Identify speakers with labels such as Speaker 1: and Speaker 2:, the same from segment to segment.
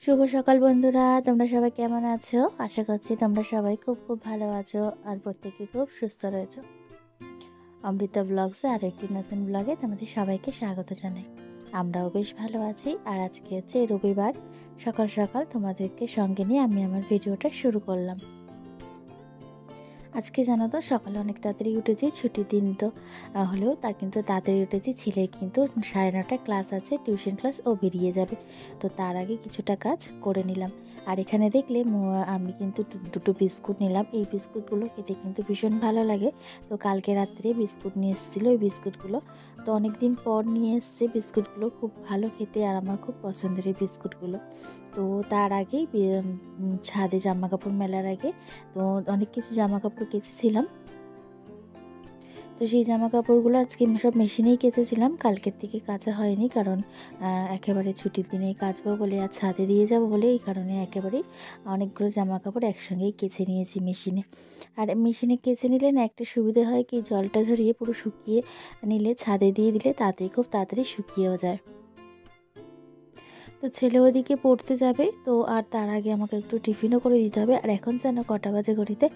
Speaker 1: শুভ সকাল বন্ধুরা, তোমরা সবাই কেমন আছো? আশা করছি তোমরা সবাই খুব খুব ভালো আছো আর প্রত্যেকে খুব সুস্থ রয়েছো। অমৃতা ব্লগসে আর একটি নতুন ব্লগে তোমাদের সবাইকে স্বাগত জানাই। আমরাও বেশ ভালো আছি। আর আজকে হচ্ছে রবিবার, সকাল সকাল তোমাদেরকে সঙ্গে নিয়ে আমি আমার ভিডিওটা শুরু করলাম। আজকে জানো তো সকালে অনেক তাড়াতাড়ি উঠেছি, ছুটির দিন তো হলেও তা কিন্তু তাড়াতাড়ি উঠেছি। ছেলের কিন্তু 9:30টায় ক্লাস আছে, টিউশন ক্লাস, ও বেরিয়ে যাবে। তো তার আগে কিছুটা কাজ করে নিলাম। আর এখানে দেখলে আমি কিন্তু দুটো বিস্কুট নিলাম। এই বিস্কুটগুলো খেতে কিন্তু ভীষণ ভালো লাগে। তো কালকে রাত্রে বিস্কুট নিয়ে এসেছিলো, ওই বিস্কুটগুলো তো অনেক দিন পর নিয়ে এসছে। বিস্কুটগুলো খুব ভালো খেতে আর আমার খুব পছন্দের এই বিস্কুটগুলো। তো তার আগেই ছাদে জামা কাপড় মেলার আগে তো অনেক কিছু জামা কাপড় কেচেছিলাম। তো সেই জামা কাপড়গুলো আজকে সব মেশিনেই কেচেছিলাম, কালকের থেকে কাচা হয়নি, কারণ একেবারে ছুটির দিনেই কাচবো বলে আর ছাদে দিয়ে যাব বলে এই কারণে একেবারেই অনেকগুলো জামা কাপড় একসঙ্গেই কেচে নিয়েছি মেশিনে। আর মেশিনে কেচে নিলে না একটা সুবিধা হয় কি, জলটা ঝরিয়ে পুরো শুকিয়ে নিলে ছাদে দিয়ে দিলে তাতেই খুব তাড়াতাড়ি শুকিয়েও যায়। তো ছেলে ওদিকে পড়তে যাবে, তো আর তার আগে আমাকে একটু টিফিনও করে দিতে হবে। আর এখন যেন কটা বাজে ঘড়িতে,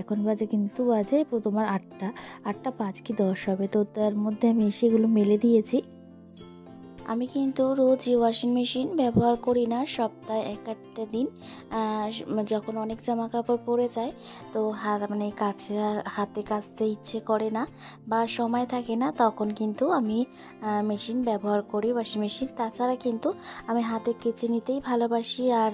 Speaker 1: এখন কিন্তু বাজে তোমার 8টা 5 কি 10 হবে। তো তার মধ্যে আমি সেগুলো মেলে দিয়েছি। আমি কিন্তু রোজই ওয়াশিং মেশিন ব্যবহার করি না, সপ্তাহে একটা দিন যখন অনেক জামা কাপড় পরে যায় তো হাতে কাচতে ইচ্ছে করে না বা সময় থাকে না, তখন কিন্তু আমি মেশিন ব্যবহার করি, ওয়াশিং মেশিন। তাছাড়া কিন্তু আমি হাতে কেচে নিতেই ভালোবাসি। আর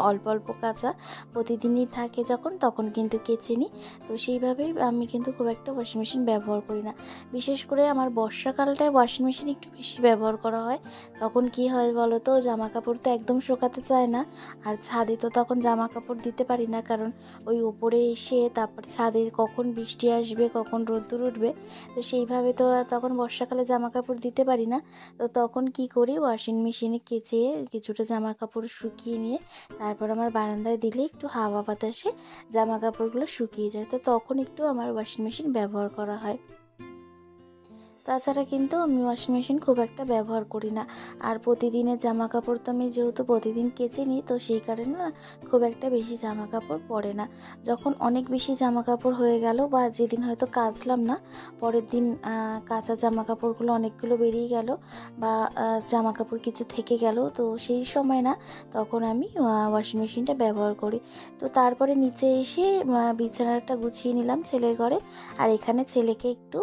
Speaker 1: অল্প অল্প কাচা প্রতিদিনই থাকে যখন, তখন কিন্তু কেচে নিই। তো সেইভাবেই আমি কিন্তু খুব একটা ওয়াশিং মেশিন ব্যবহার করি না। বিশেষ করে আমার বর্ষাকালটায় ওয়াশিং মেশিন একটু বেশি ব্যবহার করা হয়। তখন কি হয় বলো তো, জামা কাপড় তো একদম শুকাতে চায় না। আর ছাদে তো তখন জামা কাপড় দিতে পারি না, কারণ ওই উপরে এসে তারপর ছাদে কখন বৃষ্টি আসবে, কখন রোদ্দুর উঠবে, তো সেইভাবে তো তখন বর্ষাকালে জামা কাপড় দিতে পারি না। তো তখন কি করি, ওয়াশিং মেশিনে কেচে কিছুটা জামা কাপড় শুকিয়ে নিয়ে তারপর আমার বারান্দায় দিলে একটু হাওয়া বাতাসে জামা কাপড়গুলো শুকিয়ে যায়। তো তখন একটু আমার ওয়াশিং মেশিন ব্যবহার করা হয়। তাছাড়া কিন্তু আমি ওয়াশিং মেশিন খুব একটা ব্যবহার করি না। আর প্রতিদিনের জামা কাপড় তো আমি যেহেতু প্রতিদিন কেচে নিই, তো সেই কারণে না খুব একটা বেশি জামা কাপড় পরে না। যখন অনেক বেশি জামা কাপড় হয়ে গেল বা যেদিন হয়তো কাচলাম না, পরের দিন কাঁচা জামা কাপড়গুলো অনেকগুলো বেরিয়ে গেল বা জামা কাপড় কিছু থেকে গেল, তো সেই সময় না তখন আমি ওয়াশিং মেশিনটা ব্যবহার করি। তো তারপরে নিচে এসে বিছানাটা গুছিয়ে নিলাম ছেলের ঘরে। আর এখানে ছেলেকে একটু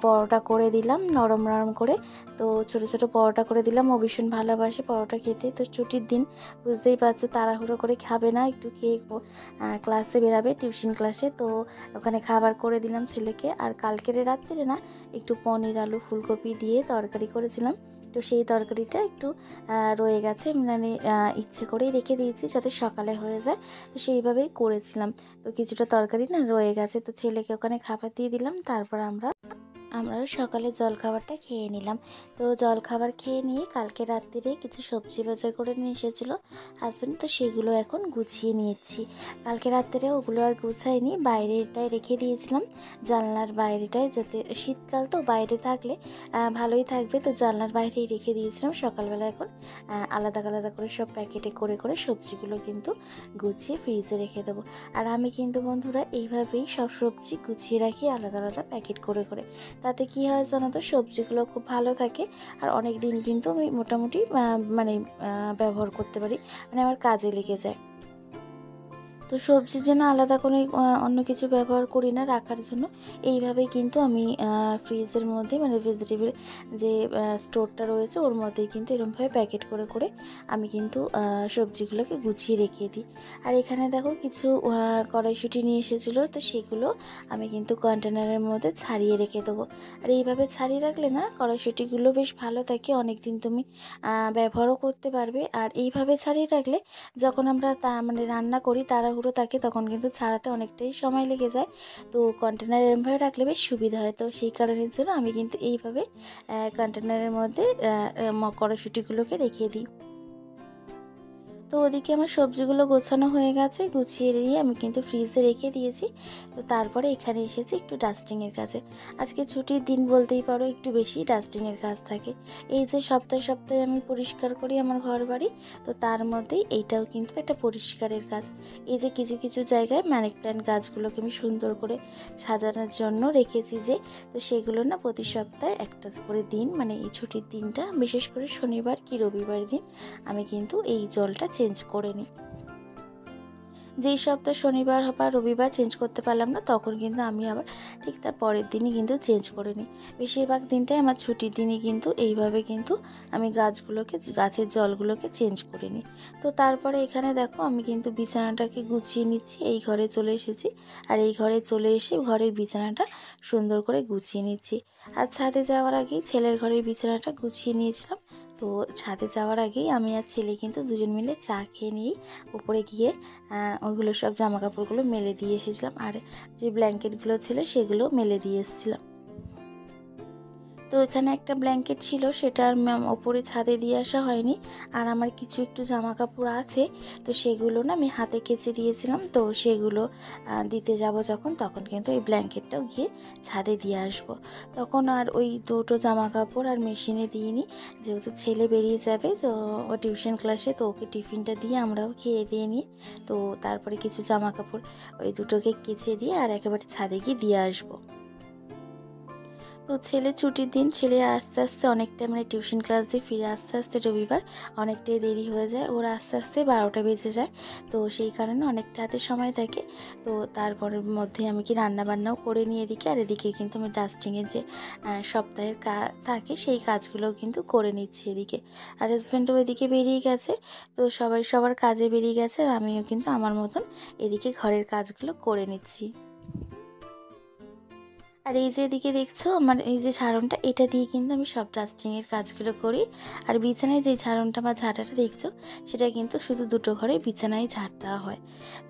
Speaker 1: পরোটা করে দিলাম নরম নরম করে। তো ছোট ছোট পরোটা করে দিলাম, ও ভীষণ ভালোবাসে পরোটা খেতে। তো ছুটির দিন বুঝতেই পারছো, তাড়াহুড়ো করে খাবে না, একটু খেয়ে ক্লাসে বেরাবে, টিউশন ক্লাসে। তো ওখানে খাবার করে দিলাম ছেলেকে। আর কালকের রাত্রে না একটু পনির আলু ফুলকপি দিয়ে তরকারি করেছিলাম। তো সেই তরকারিটা একটু রয়ে গেছে, মানে ইচ্ছে করেই রেখে দিয়েছি যাতে সকালে হয়ে যায়, তো সেইভাবেই করেছিলাম। তো কিছুটা তরকারি না রয়ে গেছে, তো ছেলেকে ওখানে খাবার দিয়ে দিলাম। তারপর আমরাও সকালে জলখাবারটা খেয়ে নিলাম। তো জলখাবার খেয়ে নিয়ে কালকে রাত্রিরে কিছু সবজি বাজার করে নিয়ে এসেছিলো হাজব্যান্ড, তো সেগুলো এখন গুছিয়ে নিয়েছি। কালকে রাত্রে ওগুলো আর গুছাইনি, বাইরেটায় রেখে দিয়েছিলাম, জানলার বাইরেটায়, যাতে শীতকাল তো বাইরে থাকলে ভালোই থাকবে। তো জানলার বাইরেই রেখে দিয়েছিলাম। সকালবেলা এখন আলাদা আলাদা করে সব প্যাকেটে করে করে সবজিগুলো কিন্তু গুছিয়ে ফ্রিজে রেখে দেবো। আর আমি কিন্তু বন্ধুরা এইভাবেই সব সবজি গুছিয়ে রাখি আলাদা আলাদা প্যাকেট করে করে। তাতে কি হয় জানো তো, সবজিগুলো খুব ভালো থাকে আর অনেক দিন কিন্তু আমি মোটামুটি ব্যবহার করতে পারি, মানে আমার কাজে লেগে যায়। তো সবজির জন্য আলাদা করে অন্য কিছু ব্যবহার করি না রাখার জন্য। এইভাবেই কিন্তু আমি ফ্রিজের মধ্যে, মানে ভেজিটেবল যে স্টোরটা রয়েছে ওর মধ্যেই কিন্তু এরকমভাবে প্যাকেট করে করে আমি কিন্তু সবজিগুলোকে গুছিয়ে রেখে দিই। আর এখানে দেখো কিছু কড়াইশুঁটি নিয়ে এসেছিলো, তো সেগুলো আমি কিন্তু কন্টেনারের মধ্যে ছাড়িয়ে রেখে দেবো। আর এইভাবে ছাড়িয়ে রাখলে না কড়াইশুঁটিগুলো বেশ ভালো থাকে, অনেক দিন তুমি ব্যবহারও করতে পারবে। আর এইভাবে ছাড়িয়ে রাখলে যখন আমরা মানে রান্না করি তাড়াহুড়ো থাকে, তখন কিন্তু ছাড়াতে অনেকটাই সময় লেগে যায়। তো কন্টেনারে এরমভাবে রাখলে বেশ সুবিধা হয়। তো সেই কারণের জন্য আমি কিন্তু এইভাবে কন্টেনারের মধ্যে কড়াইশুঁটিগুলোকে রেখে দিই। তো ওদিকে আমার সবজিগুলো গোছানো হয়ে গেছে, গুছিয়ে নিয়ে আমি কিন্তু ফ্রিজে রেখে দিয়েছি। তো তারপরে এখানে এসেছি একটু ডাস্টিংয়ের কাজে। আজকে ছুটির দিন বলতেই পারো, একটু বেশি ডাস্টিংয়ের কাজ থাকে। এই যে সপ্তাহে সপ্তাহে আমি পরিষ্কার করি আমার ঘর বাড়ি, তো তার মধ্যেই এইটাও কিন্তু একটা পরিষ্কারের কাজ। এই যে কিছু কিছু জায়গায় মানি প্ল্যান্ট গাছগুলোকে আমি সুন্দর করে সাজানোর জন্য রেখেছি যে, তো সেগুলো না প্রতি সপ্তাহে একটা করে দিন, মানে এই ছুটির দিনটা বিশেষ করে শনিবার কি রবিবার দিন আমি কিন্তু এই জলটা চেঞ্জ করে নিই। যেই সপ্তাহ শনিবার বা রবিবার চেঞ্জ করতে পারলাম না, তখন কিন্তু আমি আবার ঠিক তার পরের দিনই কিন্তু চেঞ্জ করে নিই। বেশিরভাগ দিনটাই আমার ছুটির দিনই কিন্তু এইভাবে কিন্তু আমি গাছের জলগুলোকে চেঞ্জ করে নিই। তো তারপরে এখানে দেখো আমি কিন্তু বিছানাটাকে গুছিয়ে নিচ্ছি, এই ঘরে চলে এসেছি। আর এই ঘরে চলে এসে ঘরের বিছানাটা সুন্দর করে গুছিয়ে নিচ্ছি। আর ছাদে যাওয়ার আগেই ছেলের ঘরের বিছানাটা গুছিয়ে নিয়েছিলাম। তো ছাদে যাওয়ার আগেই আমি আর ছেলে কিন্তু দুজন মিলে চা খেয়ে নিয়েই উপরে গিয়ে ওইগুলো সব জামা কাপড়গুলো মেলে দিয়ে এসেছিলাম, আর যে ব্ল্যাঙ্কেটগুলো ছিল সেগুলো মেলে দিয়ে এসেছিলাম। তো এখানে একটা ব্ল্যাঙ্কেট ছিল, সেটা আর ওপরে ছাদে দিয়ে আসা হয়নি। আর আমার কিছু একটু জামা কাপড় আছে, তো সেগুলো না আমি হাতে কেচে দিয়েছিলাম। তো সেগুলো দিতে যাব যখন, তখন কিন্তু এই ব্ল্যাঙ্কেটটাও গিয়ে ছাদে দিয়ে আসব। তখন আর ওই দুটো জামা কাপড় আর মেশিনে দিইনি, যেহেতু ছেলে বেরিয়ে যাবে তো ও টিউশন ক্লাসে, তো ওকে টিফিনটা দিয়ে আমরাও খেয়ে দিয়ে নিই। তো তারপরে কিছু জামা কাপড় ওই দুটোকে কেচে দিয়ে আর একেবারে ছাদে গিয়ে দিয়ে আসবো। তো ছেলে ছুটির দিন, ছেলে আস্তে আস্তে অনেকটা, মানে টিউশন ক্লাস দিয়ে ফিরে আস্তে আস্তে রবিবার অনেকটাই দেরি হয়ে যায়, ওর আস্তে আস্তে 12টা বেজে যায়। তো সেই কারণে অনেকটা হাতে সময় থাকে। তো তারপরের মধ্যে আমি কি রান্নাবান্নাও করে নিয়ে এদিকে, আর এদিকে কিন্তু আমি ডাস্টিংয়ের যে সপ্তাহের কাজ থাকে সেই কাজগুলোও কিন্তু করে নিচ্ছি এদিকে। আর হাজব্যান্ডও এদিকে বেরিয়ে গেছে, তো সবাই সবার কাজে বেরিয়ে গেছে, আর আমিও কিন্তু আমার মতন এদিকে ঘরের কাজগুলো করে নিচ্ছি। আর এই যে এদিকে দেখছো আমার এই যে ঝাড়নটা, এটা দিয়ে কিন্তু আমি সব ডাস্টিংয়ের কাজগুলো করি। আর বিছানায় যে ঝাড়নটা বা ঝাঁটাটা দেখছো, সেটা কিন্তু শুধু দুটো ঘরে বিছানায় ঝাড় দেওয়া হয়।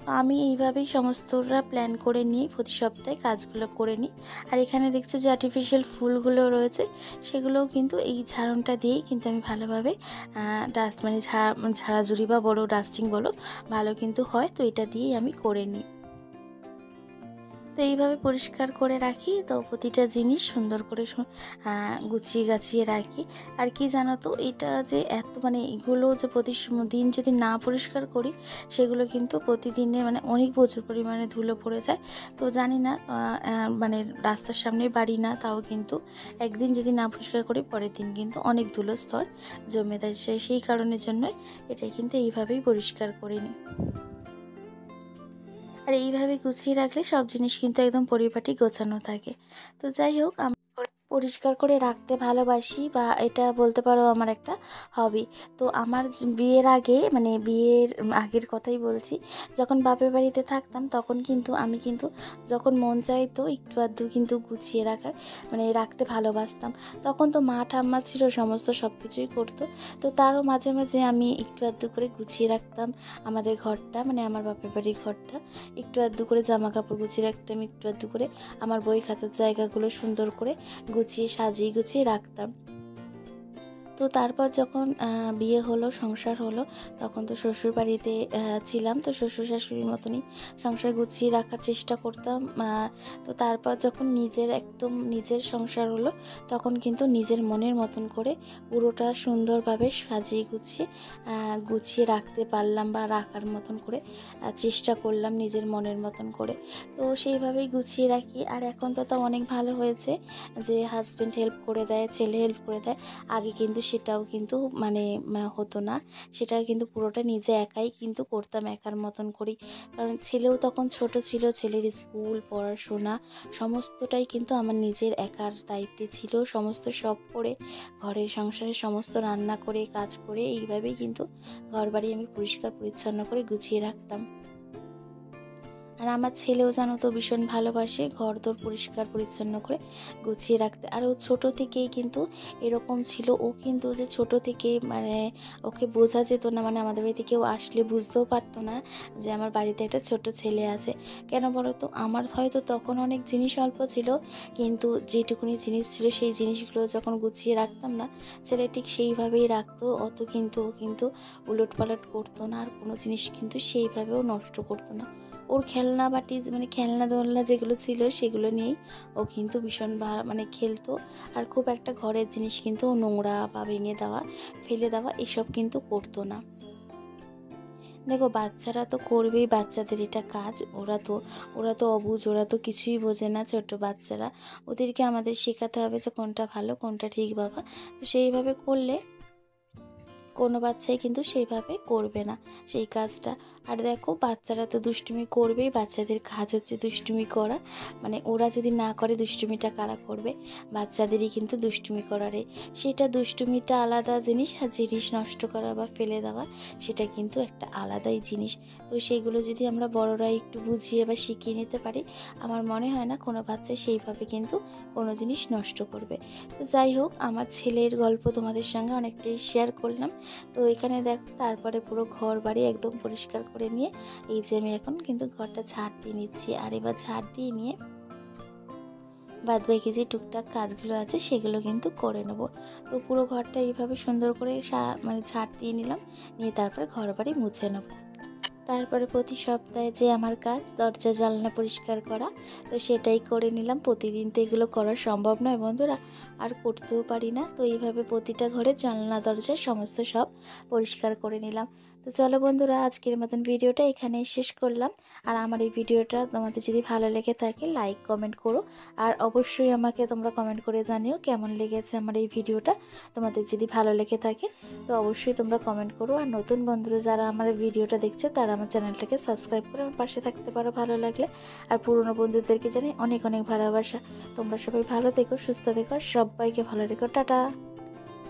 Speaker 1: তো আমি এইভাবেই সমস্তটা প্ল্যান করে নিই, প্রতি সপ্তাহে কাজগুলো করে নিই। আর এখানে দেখছো যে আর্টিফিশিয়াল ফুলগুলো রয়েছে, সেগুলোও কিন্তু এই ঝাড়নটা দিয়েই কিন্তু আমি ভালোভাবে মানে ঝাড়াঝুড়ি বা বড়ো ডাস্টিং বলো, ভালো কিন্তু হয়। তো এটা দিয়েই আমি করে নিই। তো এইভাবে পরিষ্কার করে রাখি, তো প্রতিটা জিনিস সুন্দর করে গুছিয়ে গাছিয়ে রাখি। আর কি জানো তো, এটা যে এত, মানে এগুলো যে প্রতিদিন যদি না পরিষ্কার করি, সেগুলো কিন্তু প্রতিদিনে মানে অনেক প্রচুর পরিমাণে ধুলো পড়ে যায়। তো জানি না, মানে রাস্তার সামনে বাড়ি না, তাও কিন্তু একদিন যদি না পরিষ্কার করি, পরের দিন কিন্তু অনেক ধুলো স্তর জমে দেয়। সেই কারণের জন্যই এটাই কিন্তু এইভাবেই পরিষ্কার করে নিই। আর এইভাবে গুছিয়ে রাখলে সব জিনিস কিন্তু একদম পরিপাটি গোছানো থাকে। তো যাই হোক, আমি পরিষ্কার করে রাখতে ভালোবাসি, বা এটা বলতে পারো আমার একটা হবি। তো আমার বিয়ের আগে, মানে বিয়ের আগের কথাই বলছি, যখন বাপের বাড়িতে থাকতাম তখন কিন্তু আমি কিন্তু যখন মন চাইতো একটু আধটু কিন্তু গুছিয়ে রাখার, মানে রাখতে ভালোবাসতাম। তখন তো মা ঠাম্মা ছিল, সমস্ত সব কিছুই করতো। তো তারও মাঝে মাঝে আমি একটু আধটু করে গুছিয়ে রাখতাম আমাদের ঘরটা, মানে আমার বাপের বাড়ির ঘরটা। একটু আধটু করে জামা কাপড় গুছিয়ে রাখতাম, একটু আধটু করে আমার বই খাতার জায়গাগুলো সুন্দর করে গুছিয়ে সাজিয়ে গুছিয়ে রাখতাম। তো তারপর যখন বিয়ে হলো, সংসার হলো, তখন তো শ্বশুর বাড়িতে ছিলাম। তো শ্বশুর শাশুড়ির মতনই সংসার গুছিয়ে রাখার চেষ্টা করতাম। তো তারপর যখন একদম নিজের সংসার হলো, তখন কিন্তু নিজের মনের মতন করে পুরোটা সুন্দরভাবে সাজিয়ে গুছিয়ে রাখতে পারলাম, বা রাখার মতন করে চেষ্টা করলাম নিজের মনের মতন করে। তো সেইভাবেই গুছিয়ে রাখি। আর এখন তো অনেক ভালো হয়েছে যে হাজব্যান্ড হেল্প করে দেয়, ছেলে হেল্প করে দেয়। আগে কিন্তু সেটাও কিন্তু মানে হতো না, সেটাও কিন্তু পুরোটা নিজে একাই কিন্তু করতাম, একার মতন করি। কারণ ছেলেও তখন ছোট ছিল, ছেলের স্কুল পড়াশোনা সমস্তটাই কিন্তু আমার নিজের একার দায়িত্বে ছিল। সমস্ত সব করে ঘরের সংসারে সমস্ত রান্না করে কাজ করে এইভাবেই কিন্তু ঘরবাড়ি আমি পরিষ্কার পরিচ্ছন্ন করে গুছিয়ে রাখতাম। আর আমার ছেলেও জানো তো ভীষণ ভালোবাসে ঘরদোর পরিষ্কার পরিচ্ছন্ন করে গুছিয়ে রাখতে। আর ও ছোটো থেকেই কিন্তু এরকম ছিল। ও কিন্তু যে ছোটো থেকে মানে ওকে বোঝা যেত না, মানে আমাদের বাড়িতে কেউ আসলে বুঝতেও পারতো না যে আমার বাড়িতে একটা ছোট ছেলে আছে। কেন বলো তো, আমার হয়তো তখন অনেক জিনিস অল্প ছিল, কিন্তু যেটুকুনি জিনিস ছিল সেই জিনিসগুলো যখন গুছিয়ে রাখতাম না, ছেলে ঠিক সেইভাবেই রাখতো। অত কিন্তু ও কিন্তু উলটপালট করতো না, আর কোনো জিনিস কিন্তু সেইভাবেও নষ্ট করতো না। ওর খেলনা বাটি মানে খেলনা দোলনা যেগুলো ছিল সেগুলো নিয়েই ও কিন্তু ভীষণ মানে খেলতো। আর খুব একটা ঘরের জিনিস কিন্তু ও নোংরা বা ভেঙে দেওয়া, ফেলে দেওয়া এসব কিন্তু করতো না। দেখো বাচ্চারা তো করবেই, বাচ্চাদের এটা কাজ। ওরা তো অবুঝ, ওরা তো কিছুই বোঝে না, ছোট বাচ্চারা। ওদেরকে আমাদের শেখাতে হবে যে কোনটা ভালো কোনটা ঠিক বাবা। তো সেইভাবে করলে কোনো বাচ্চাই কিন্তু সেইভাবে করবে না সেই কাজটা। আর দেখো বাচ্চারা তো দুষ্টুমি করবেই, বাচ্চাদের কাজ হচ্ছে দুষ্টুমি করা। মানে ওরা যদি না করে দুষ্টুমিটা কারা করবে? বাচ্চাদেরই কিন্তু দুষ্টুমি করারে। সেটা দুষ্টুমিটা আলাদা জিনিস, আর জিনিস নষ্ট করা বা ফেলে দেওয়া সেটা কিন্তু একটা আলাদাই জিনিস। তো সেগুলো যদি আমরা বড়রা একটু বুঝিয়ে বা শিখিয়ে নিতে পারি, আমার মনে হয় না কোনো বাচ্চা সেইভাবে কিন্তু কোনো জিনিস নষ্ট করবে। তো যাই হোক, আমার ছেলের গল্প তোমাদের সঙ্গে অনেকটাই শেয়ার করলাম। তো এখানে দেখো তারপরে পুরো ঘর বাড়ি একদম পরিষ্কার করে নিয়ে এই যে আমি এখন কিন্তু ঘরটা ঝাড় দিয়ে নিচ্ছি। আর এবার ঝাড় দিয়ে নিয়ে বাদ বাকি যে টুকটাক কাজগুলো আছে সেগুলো কিন্তু করে নেব। তো পুরো ঘরটা এইভাবে সুন্দর করে মানে ঝাড় দিয়ে নিলাম, নিয়ে তারপরে ঘর বাড়ি মুছে নেব। তারপরে প্রতি সপ্তাহে যে আমার কাজ দরজা জানলা পরিষ্কার করা, তো সেটাই করে নিলাম। প্রতিদিন তো এগুলো করা সম্ভব নয় বন্ধুরা, আর করতেও পারি না। তো এইভাবে প্রতিটা ঘরে জানলা দরজা সমস্ত সব পরিষ্কার করে নিলাম। তো চলো বন্ধুরা, আজকের মতন ভিডিওটা এখানেই শেষ করলাম। আর আমার এই ভিডিওটা তোমাদের যদি ভালো লেগে থাকে লাইক কমেন্ট করো, আর অবশ্যই আমাকে তোমরা কমেন্ট করে জানিও কেমন লেগেছে আমার এই ভিডিওটা। তোমাদের যদি ভালো লেগে থাকে তো অবশ্যই তোমরা কমেন্ট করো। আর নতুন বন্ধুরা যারা আমার ভিডিওটা দেখছে তারা আমার চ্যানেলটাকে সাবস্ক্রাইব করে আমার পাশে থাকতে পারো ভালো লাগলে। আর পুরনো বন্ধুদেরকে জানাই অনেক অনেক ভালোবাসা। তোমরা সবাই ভালো থেকো, সুস্থ থেকো, আর সবাইকে ভালো রেখো। টাটা।